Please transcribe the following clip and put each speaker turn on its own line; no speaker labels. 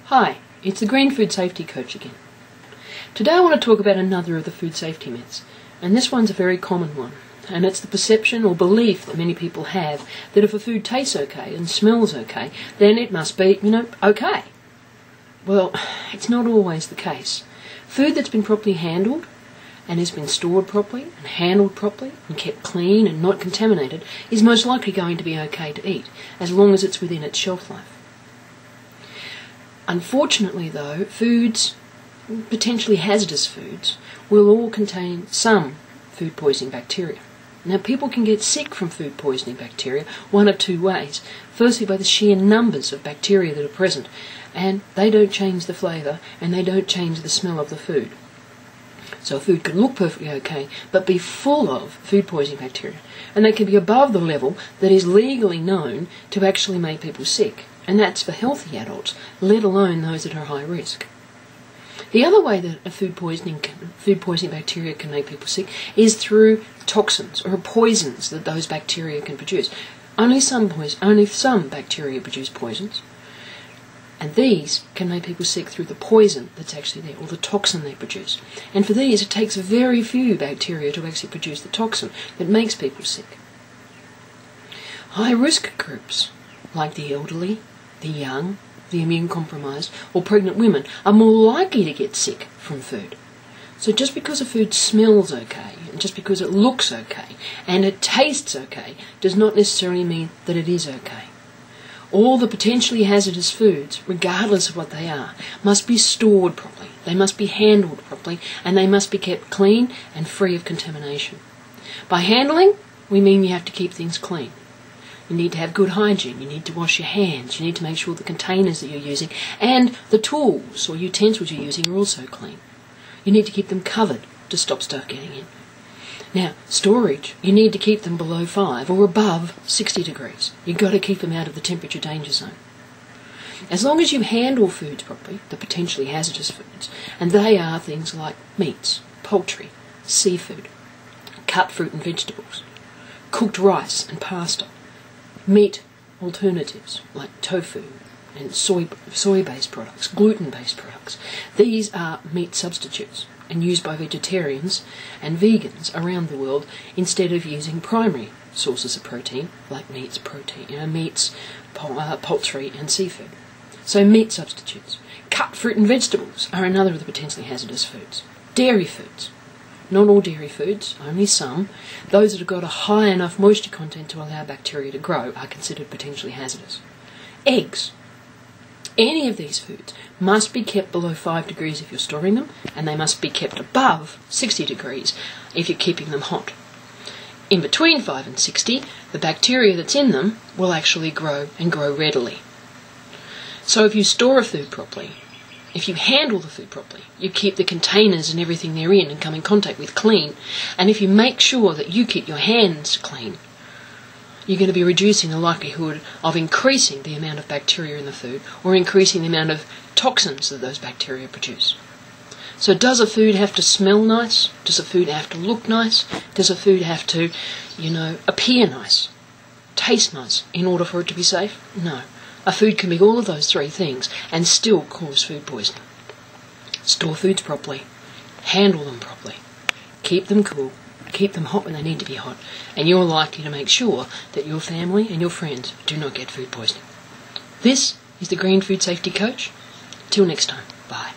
Hi, it's the Green Food Safety Coach again. Today I want to talk about another of the food safety myths, and this one's a very common one, and it's the perception or belief that many people have that if a food tastes okay and smells okay, then it must be, okay. Well, it's not always the case. Food that's been properly handled and has been stored properly and handled properly and kept clean and not contaminated is most likely going to be okay to eat, as long as it's within its shelf life. Unfortunately though, foods, potentially hazardous foods, will all contain some food poisoning bacteria. Now people can get sick from food poisoning bacteria one of two ways. Firstly, by the sheer numbers of bacteria that are present, and they don't change the flavour and they don't change the smell of the food. So a food can look perfectly okay, but be full of food poisoning bacteria, and they can be above the level that is legally known to actually make people sick. And that's for healthy adults, let alone those that are high risk. The other way that a food poisoning bacteria can make people sick is through toxins or poisons that those bacteria can produce. Only some bacteria produce poisons, and these can make people sick through the poison that's actually there, or the toxin they produce. And for these, it takes very few bacteria to actually produce the toxin that makes people sick. High-risk groups, like the elderly, the young, the immune-compromised, or pregnant women, are more likely to get sick from food. So just because a food smells okay, and just because it looks okay, and it tastes okay, does not necessarily mean that it is okay. All the potentially hazardous foods, regardless of what they are, must be stored properly, they must be handled properly, and they must be kept clean and free of contamination. By handling, we mean you have to keep things clean. You need to have good hygiene, you need to wash your hands, you need to make sure the containers that you're using and the tools or utensils you're using are also clean. You need to keep them covered to stop stuff getting in. Now, storage, you need to keep them below 5 or above 60 degrees. You've got to keep them out of the temperature danger zone. As long as you handle foods properly, the potentially hazardous foods, and they are things like meats, poultry, seafood, cut fruit and vegetables, cooked rice and pasta, meat alternatives like tofu and soy-based products, gluten-based products. These are meat substitutes and used by vegetarians and vegans around the world instead of using primary sources of protein like meats, poultry and seafood. So meat substitutes. Cut fruit and vegetables are another of the potentially hazardous foods. Dairy foods. Not all dairy foods, only some. Those that have got a high enough moisture content to allow bacteria to grow are considered potentially hazardous. Eggs. Any of these foods must be kept below 5 degrees if you're storing them, and they must be kept above 60 degrees if you're keeping them hot. In between 5 and 60, the bacteria that's in them will actually grow and grow readily. So if you store a food properly, if you handle the food properly, you keep the containers and everything they're in and come in contact with clean, and if you make sure that you keep your hands clean, you're going to be reducing the likelihood of increasing the amount of bacteria in the food or increasing the amount of toxins that those bacteria produce. So does a food have to smell nice? Does a food have to look nice? Does a food have to, appear nice, taste nice in order for it to be safe? No. A food can be all of those three things and still cause food poisoning. Store foods properly, handle them properly, keep them cool, keep them hot when they need to be hot, and you're likely to make sure that your family and your friends do not get food poisoning. This is the Green Food Safety Coach. Till next time, bye.